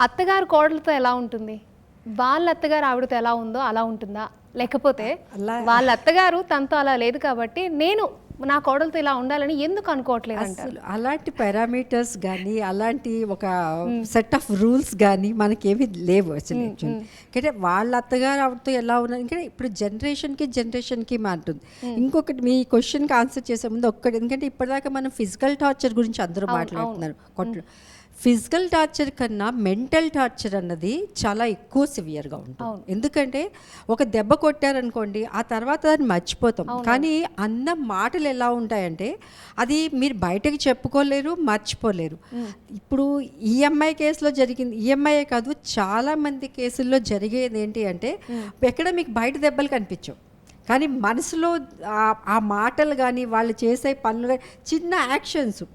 అత్తగారు కోడలతో ఎలా ఉంటుంది? వాళ్ళ అత్తగారు ఆవిడతో ఎలా ఉందో అలా ఉంటుందా? లేకపోతే వాళ్ళ అత్తగారు తనతో అలా లేదు కాబట్టి నేను నా కోడలతో ఇలా ఉండాలని ఎందుకు అనుకోవట్లేదు అంటారు? అసలు అలాంటి పారామీటర్స్ కానీ అలాంటి ఒక సెట్ ఆఫ్ రూల్స్ కానీ మనకేమి లేవు అసలు. అంటే వాళ్ళ అత్తగారు ఆవిడతో ఎలా ఉన్నారు, ఎందుకంటే ఇప్పుడు జనరేషన్కి మారుతుంది. ఇంకొకటి మీ క్వశ్చన్కి ఆన్సర్ చేసే ముందు ఒక్కటి, ఎందుకంటే ఇప్పటిదాకా మనం ఫిజికల్ టార్చర్ గురించి అందరూ మాట్లాడుతున్నారు. ఫిజికల్ టార్చర్ కన్నా మెంటల్ టార్చర్ అన్నది చాలా ఎక్కువ సివియర్గా ఉంటుంది. ఎందుకంటే ఒక దెబ్బ కొట్టారనుకోండి, ఆ తర్వాత దాన్ని మర్చిపోతాం. కానీ అన్న మాటలు ఎలా ఉంటాయంటే అది మీరు బయటకు చెప్పుకోలేరు, మర్చిపోలేరు. ఇప్పుడు ఈఎంఐ కేసులో జరిగింది, ఈఎంఐఏ కాదు చాలా మంది కేసుల్లో జరిగేది ఏంటి అంటే ఎక్కడ మీకు బయట దెబ్బలు కనిపించవు, కానీ మనసులో ఆ మాటలు కానీ వాళ్ళు చేసే పనులు కానీ చిన్న యాక్షన్స్,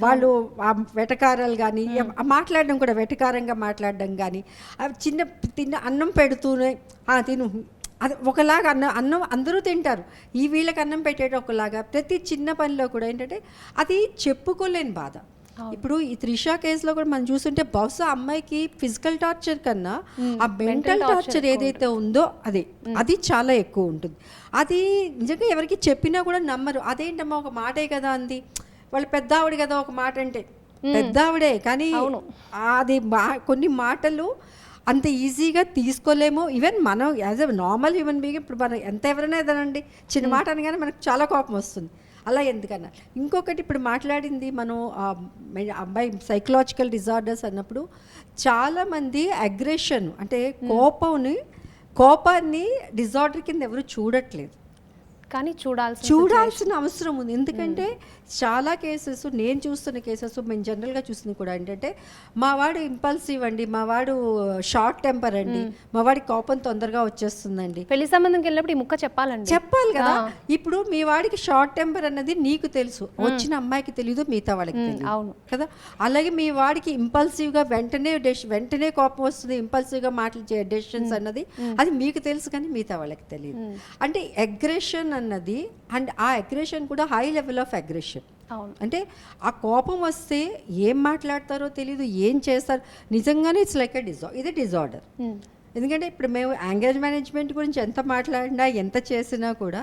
వాళ్ళు ఆ వెటకారాలు కానీ మాట్లాడడం కూడా వెటకారంగా మాట్లాడడం కానీ, అవి తిన్న అన్నం పెడుతూనే తిను అది ఒకలాగా అన్నం అందరూ తింటారు, ఈ వీళ్ళకి అన్నం పెట్టేట ఒకలాగా ప్రతి చిన్న పనిలో కూడా ఏంటంటే అది చెప్పుకోలేని బాధ. ఇప్పుడు ఈ త్రిష కేసులో కూడా మనం చూస్తుంటే బహుశా అమ్మాయికి ఫిజికల్ టార్చర్ కన్నా ఆ మెంటల్ టార్చర్ ఏదైతే ఉందో అది చాలా ఎక్కువ ఉంటుంది. అది నిజంగా ఎవరికి చెప్పినా కూడా నమ్మరు. అదేంటమ్మా ఒక మాటే కదా అంది, వాళ్ళు పెద్ద ఆవిడ కదా ఒక మాట అంటే పెద్ద ఆవిడే, కానీ అది కొన్ని మాటలు అంత ఈజీగా తీసుకోలేము. ఈవెన్ మనం as a normal human being ఇప్పుడు మనం ఎంత ఎవరైనా ఏదనండి చిన్న మాట అనగానే మనకు చాలా కోపం వస్తుంది. అలా ఎందుకన్నా ఇంకొకటి ఇప్పుడు మాట్లాడింది మనం అబ్బాయి సైకలాజికల్ డిజార్డర్స్ అన్నప్పుడు చాలామంది అగ్రెషన్ అంటే కోపాన్ని డిజార్డర్ కింద ఎవరు చూడట్లేదు, కానీ చూడాల్సిన అవసరం ఉంది. ఎందుకంటే చాలా కేసెస్ నేను చూస్తున్న కేసెస్ మేము జనరల్గా చూస్తుంది కూడా ఏంటంటే మా వాడు ఇంపల్సివ్ అండి, మా వాడు షార్ట్ టెంపర్ అండి, మా వాడి కోపం తొందరగా వచ్చేస్తుందండి. పెళ్లి సంబంధంకి వెళ్ళినప్పుడు ఈ ముక్క చెప్పాలి కదా. ఇప్పుడు మీ వాడికి షార్ట్ టెంపర్ అన్నది నీకు తెలుసు, వచ్చిన అమ్మాయికి తెలియదు, మిగతా వాళ్ళకి తెలియదు కదా. అలాగే మీ వాడికి ఇంపల్సివ్గా వెంటనే కోపం వస్తుంది, ఇంపల్సివ్గా మాటలు డెసిషన్స్ అన్నది అది మీకు తెలుసు, కానీ మిగతా వాళ్ళకి తెలియదు. అంటే అగ్రెషన్ అన్నది అండ్ ఆ అగ్రెషన్ కూడా హై లెవెల్ ఆఫ్ అగ్రెషన్. అంటే ఆ కోపం వస్తే ఏం మాట్లాడతారో తెలియదు, ఏం చేస్తారు, నిజంగానే ఇట్స్ లైక్ ఇది డిజార్డర్. ఎందుకంటే ఇప్పుడు మేము యాంగర్ మేనేజ్మెంట్ గురించి ఎంత మాట్లాడినా ఎంత చేసినా కూడా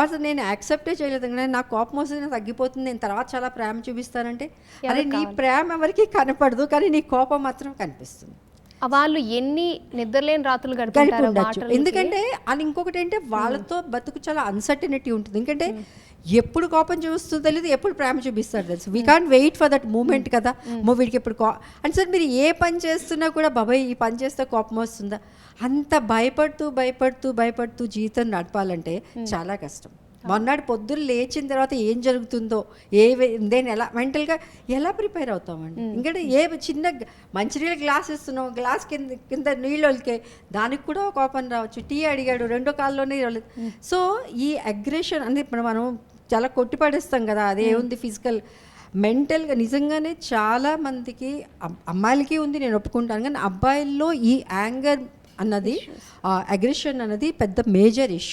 అసలు నేను యాక్సెప్టే చేయలేదు. నాకు కోపం వస్తే తగ్గిపోతుంది, నేను తర్వాత చాలా ప్రేమ చూపిస్తానంటే అరే నీ ప్రేమ ఎవరికి కనపడదు, కానీ నీ కోపం మాత్రం కనిపిస్తుంది. వాళ్ళు ఎన్ని నిద్రలేని రాత్రులు గడిపి, ఎందుకంటే అని ఇంకొకటి అంటే వాళ్ళతో బతుకు చాలా అన్సర్టనిటీ ఉంటుంది. ఎందుకంటే ఎప్పుడు కోపం చూస్తుందో తెలియదు, ఎప్పుడు ప్రేమ చూపిస్తారు తెలుసు. We can't wait for that moment కదా. వీడికి ఎప్పుడు అంటే సార్ మీరు ఏ పని చేస్తున్నా కూడా బాబాయ్ ఈ పని చేస్తే కోపం వస్తుందా, అంత భయపడుతూ జీవితం నడపాలంటే చాలా కష్టం. మొన్నటి పొద్దున్న లేచిన తర్వాత ఏం జరుగుతుందో దేని ఎలా మెంటల్గా ఎలా ప్రిపేర్ అవుతామండి. ఎందుకంటే చిన్న మంచినీళ్ళ గ్లాస్ ఇస్తున్నాం, గ్లాస్ కింద నీళ్ళు వలికే దానికి కూడా కోపం రావచ్చు. టీ అడిగాడు, రెండో కాల్లోనే. సో ఈ అగ్రెషన్ అనేది ఇప్పుడు మనం చాలా కొట్టిపడేస్తాం కదా, అదే ఉంది ఫిజికల్ మెంటల్గా నిజంగానే చాలా మందికి అమ్మాయిలకి ఉంది, నేను ఒప్పుకుంటాను. కానీ అబ్బాయిల్లో ఈ యాంగర్ అన్నది అగ్రెషన్ అన్నది పెద్ద మేజర్ ఇష్యూ.